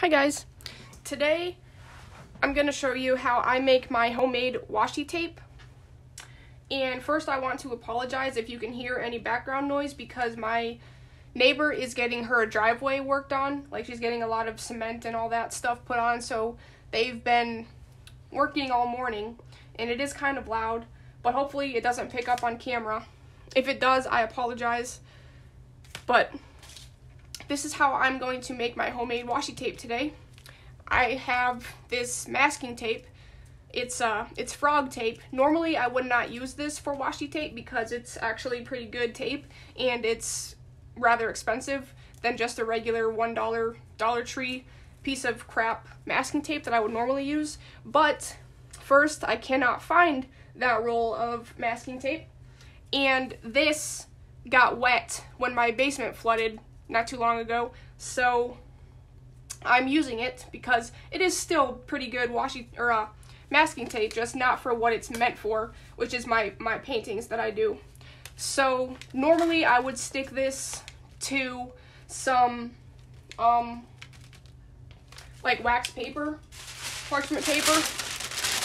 Hi guys, today I'm going to show you how I make my homemade washi tape. And first I want to apologize if you can hear any background noise because my neighbor is getting her driveway worked on. Like, she's getting a lot of cement and all that stuff put on, so they've been working all morning and it is kind of loud, but hopefully it doesn't pick up on camera. If it does, I apologize, but this is how I'm going to make my homemade washi tape today. I have this masking tape. It's frog tape. Normally I would not use this for washi tape because it's actually pretty good tape and it's rather expensive than just a regular $1 Dollar Tree piece of crap masking tape that I would normally use. But first, I cannot find that roll of masking tape, and this got wet when my basement flooded not too long ago, so I'm using it because it is still pretty good masking tape, just not for what it's meant for, which is my paintings that I do. So normally I would stick this to some like wax paper, parchment paper,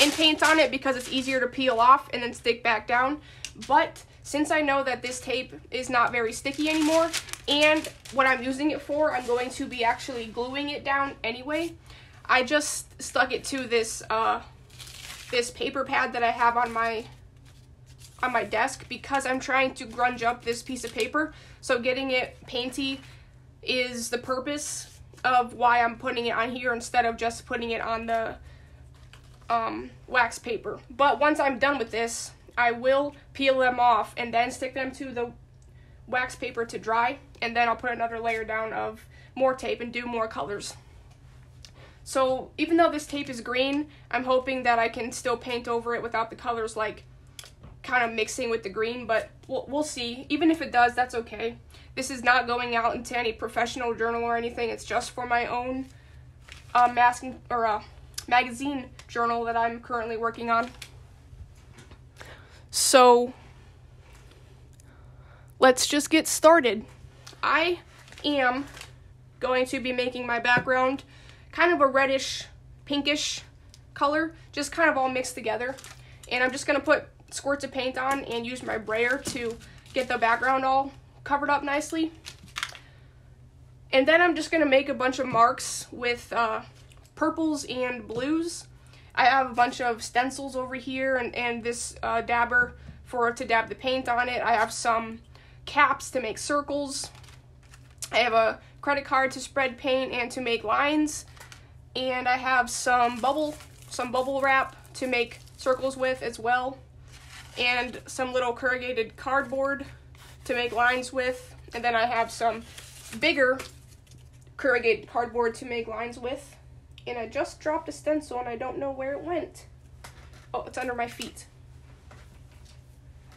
and paint on it because it's easier to peel off and then stick back down. But since I know that this tape is not very sticky anymore, and what I'm using it for, I'm going to be actually gluing it down anyway, I just stuck it to this this paper pad that I have on my desk because I'm trying to grunge up this piece of paper. So getting it painty is the purpose of why I'm putting it on here instead of just putting it on the wax paper. But once I'm done with this, I will peel them off and then stick them to the wax paper to dry, and then I'll put another layer down of more tape and do more colors. So even though this tape is green, I'm hoping that I can still paint over it without the colors like kind of mixing with the green, but we'll see. Even if it does, that's okay. This is not going out into any professional journal or anything. It's just for my own magazine journal that I'm currently working on. So let's just get started. I am going to be making my background kind of a reddish, pinkish color, just kind of all mixed together. And I'm just going to put squirts of paint on and use my brayer to get the background all covered up nicely. And then I'm just going to make a bunch of marks with purples and blues. I have a bunch of stencils over here and this dabber to dab the paint on it. I have some caps to make circles. I have a credit card to spread paint and to make lines. And I have some bubble wrap to make circles with as well. And some little corrugated cardboard to make lines with. And then I have some bigger corrugated cardboard to make lines with. And I just dropped a stencil and I don't know where it went. Oh, it's under my feet.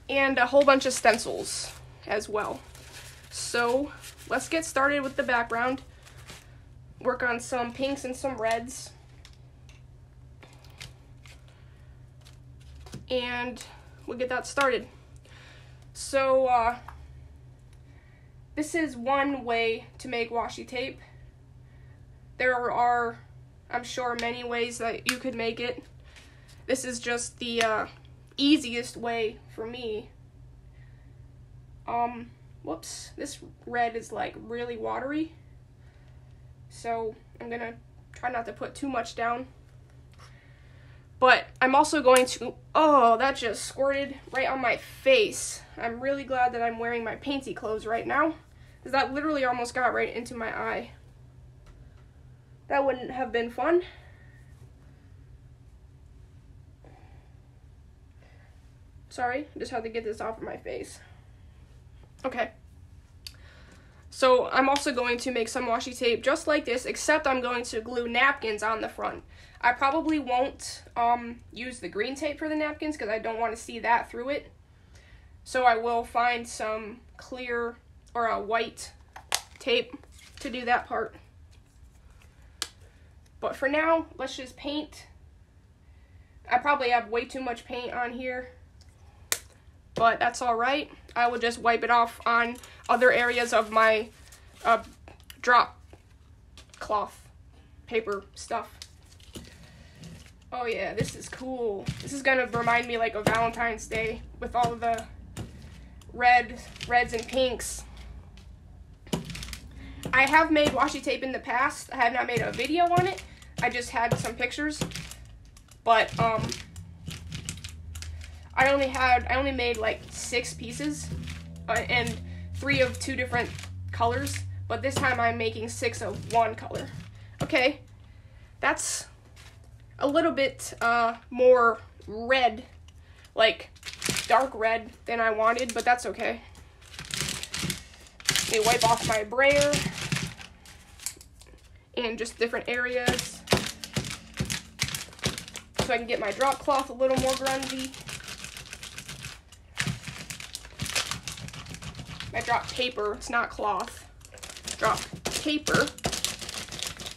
And a whole bunch of stencils as well. So let's get started with the background. Work on some pinks and some reds. And we'll get that started. So this is one way to make washi tape. There are, I'm sure, many ways that you could make it. This is just the easiest way for me. Whoops, this red is like really watery, so I'm gonna try not to put too much down. But I'm also going to, oh, that just squirted right on my face. I'm really glad that I'm wearing my painty clothes right now, because that literally almost got right into my eye. That wouldn't have been fun. Sorry, I just had to get this off of my face. Okay. So I'm also going to make some washi tape just like this, except I'm going to glue napkins on the front. I probably won't use the green tape for the napkins because I don't want to see that through it. So I will find some clear or a white tape to do that part. But for now, let's just paint. I probably have way too much paint on here, but that's all right. I will just wipe it off on other areas of my drop cloth. paper stuff. Oh yeah, this is cool. This is gonna remind me like of Valentine's Day with all of the reds and pinks. I have made washi tape in the past. I have not made a video on it. I just had some pictures. But I only made like 6 pieces and 3 of 2 different colors, but this time I'm making 6 of 1 color. Okay, that's a little bit more red, like dark red than I wanted, but that's okay. Let me wipe off my brayer and just different areas so I can get my drop cloth a little more grungy. My drop paper, it's not cloth, drop paper,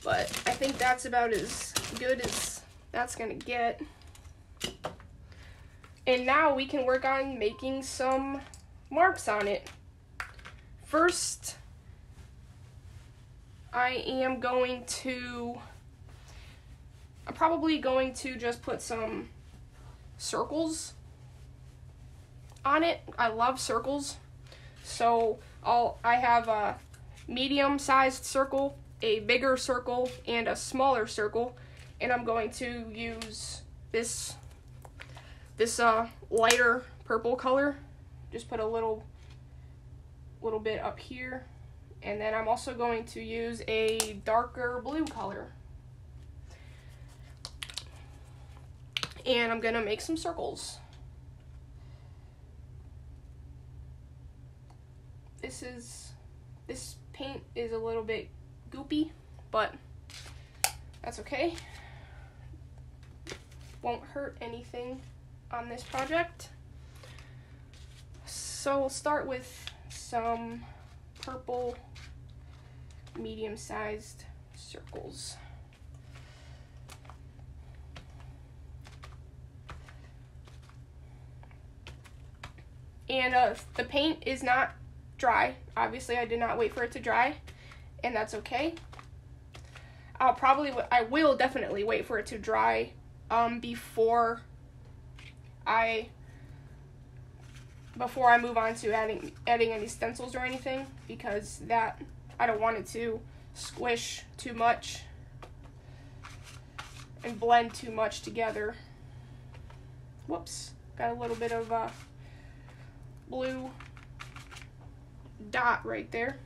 but I think that's about as good as that's gonna get. And now we can work on making some marks on it. First, I'm probably going to just put some circles on it. I love circles. So I have a medium-sized circle, a bigger circle, and a smaller circle, and I'm going to use this lighter purple color. Just put a little bit up here, and then I'm also going to use a darker blue color, and I'm gonna make some circles. This paint is a little bit goopy, but that's okay. Won't hurt anything on this project. So we'll start with some purple medium-sized circles. And the paint is not dry. Obviously, I did not wait for it to dry, and that's okay. I will definitely wait for it to dry before I move on to adding any stencils or anything, because I don't want it to squish too much and blend too much together. Whoops, got a little bit of blue dot right there.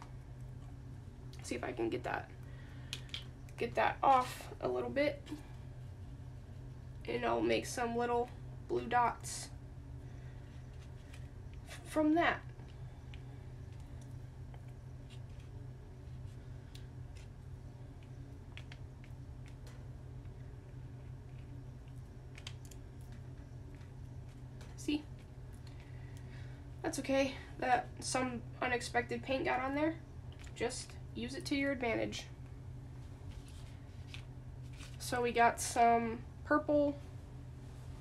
See if I can get that off a little bit, and I'll make some little blue dots from that. See? That's okay that some unexpected paint got on there. Just use it to your advantage. So we got some purple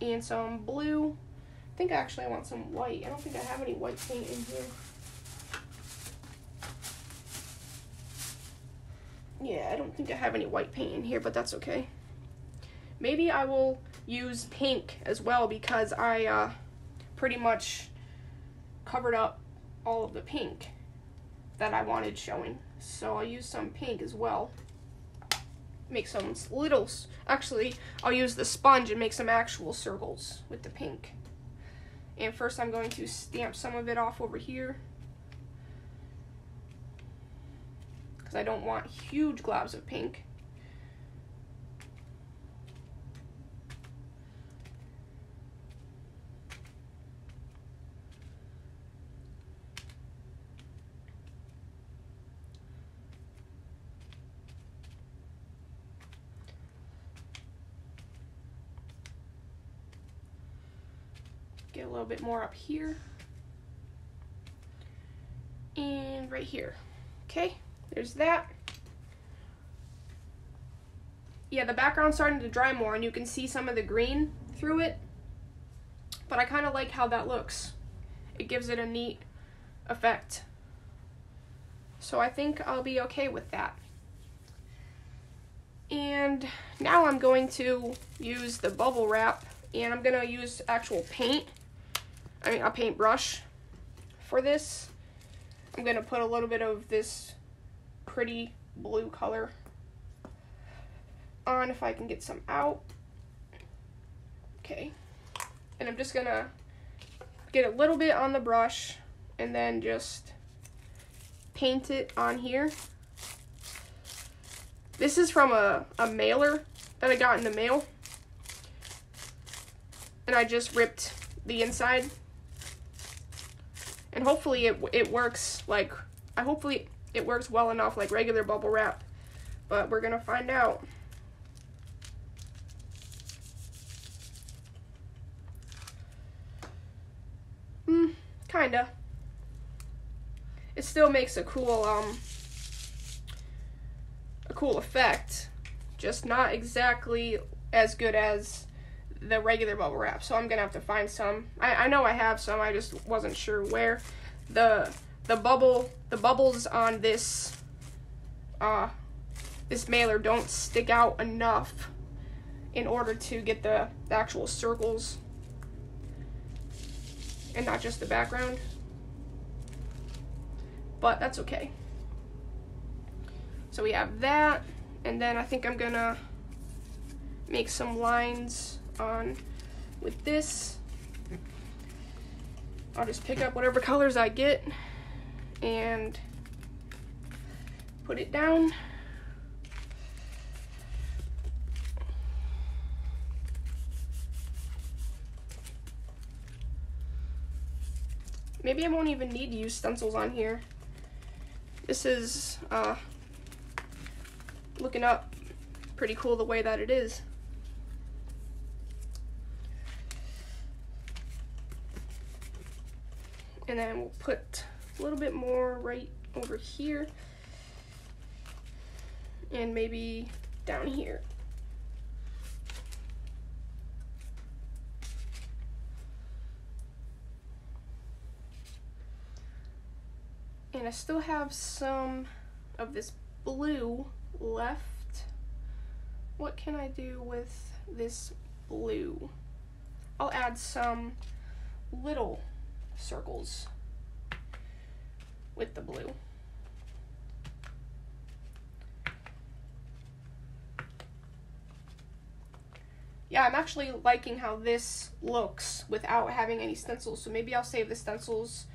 and some blue. I think actually I want some white. I don't think I have any white paint in here. Yeah, I don't think I have any white paint in here, but that's okay. Maybe I will use pink as well, because I pretty much covered up all of the pink that I wanted showing. So I'll use some pink as well. Make some little, actually, I'll use the sponge and make some actual circles with the pink. And first I'm going to stamp some of it off over here, because I don't want huge globs of pink. Get a little bit more up here and right here. Okay, there's that. Yeah, the background's starting to dry more, and you can see some of the green through it, but I kind of like how that looks. It gives it a neat effect. So I think I'll be okay with that. And now I'm going to use the bubble wrap, and I'm gonna use actual paint. A paintbrush for this. I'm gonna put a little bit of this pretty blue color on, if I can get some out. Okay. And I'm just gonna get a little bit on the brush and then just paint it on here. This is from a mailer that I got in the mail, and I just ripped the inside, and hopefully it works hopefully it works well enough like regular bubble wrap, but we're gonna find out. Kinda. It still makes a cool effect, just not exactly as good as the regular bubble wrap. So I'm gonna have to find some. I know I have some, I just wasn't sure where. The bubbles on this this mailer don't stick out enough in order to get the actual circles and not just the background. But that's okay. So we have that, and then I think I'm gonna make some lines on with this. I'll just pick up whatever colors I get and put it down. Maybe I won't even need to use stencils on here. This is looking up pretty cool the way that it is. And then we'll put a little bit more right over here and maybe down here. And I still have some of this blue left. What can I do with this blue? I'll add some little circles with the blue. Yeah, I'm actually liking how this looks without having any stencils, so maybe I'll save the stencils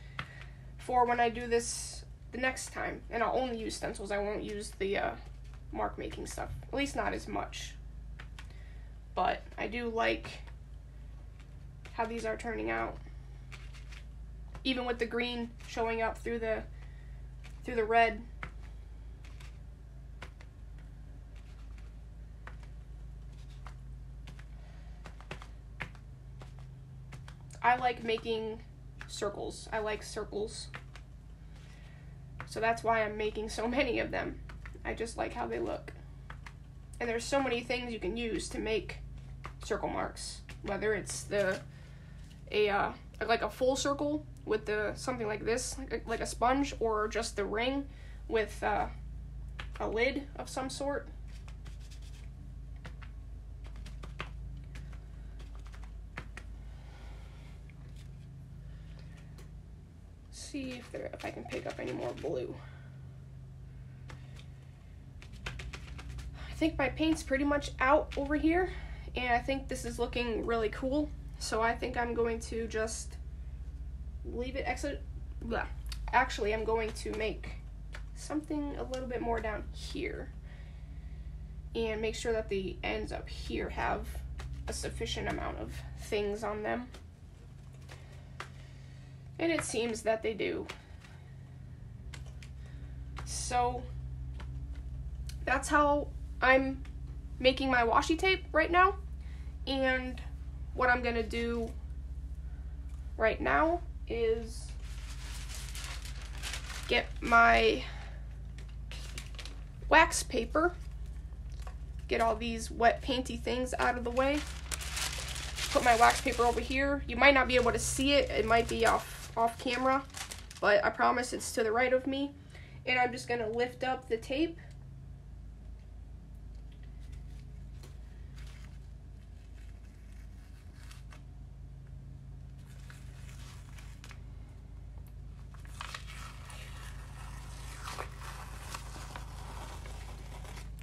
for when I do this the next time, and I'll only use stencils. I won't use the mark making stuff, at least not as much. But I do like how these are turning out, even with the green showing up through the red. I like making circles. I like circles. So that's why I'm making so many of them. I just like how they look. And there's so many things you can use to make circle marks. Whether it's like a full circle with something like this, like a sponge, or just the ring with a lid of some sort. See if I can pick up any more blue. I think my paint's pretty much out over here, and I think this is looking really cool. So I think I'm going to just leave it Actually, I'm going to make something a little bit more down here and make sure that the ends up here have a sufficient amount of things on them. And it seems that they do. So that's how I'm making my washi tape right now. And what I'm gonna do right now is get my wax paper, get all these wet painty things out of the way, put my wax paper over here. You might not be able to see it, it might be off camera, but I promise it's to the right of me. And I'm just gonna lift up the tape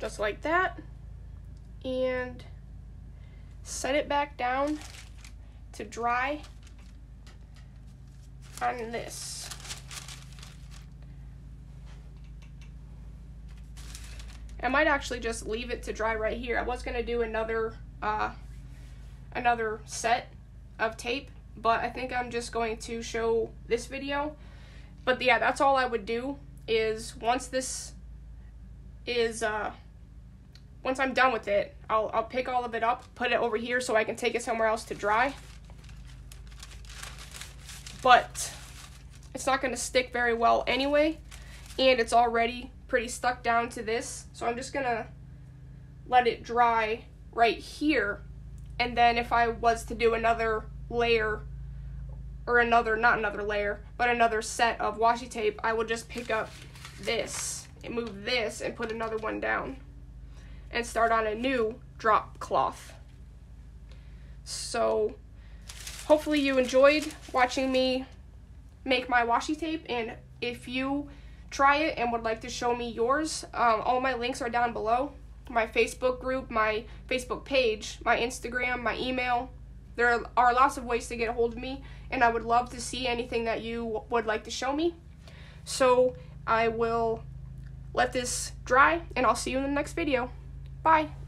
just like that, and set it back down to dry on this. I might actually just leave it to dry right here. I was gonna do another set of tape, but I think I'm just going to show this video. But yeah, that's all I would do is once I'm done with it, I'll pick all of it up, put it over here so I can take it somewhere else to dry. But it's not going to stick very well anyway, and it's already pretty stuck down to this, so I'm just going to let it dry right here. And then if I was to do another layer, or another set of washi tape, I will just pick up this and move this and put another one down and start on a new drop cloth. So hopefully you enjoyed watching me make my washi tape, and if you try it and would like to show me yours, all my links are down below. My Facebook group, my Facebook page, my Instagram, my email. There are lots of ways to get a hold of me, and I would love to see anything that you would like to show me. So I will let this dry, and I'll see you in the next video. Bye.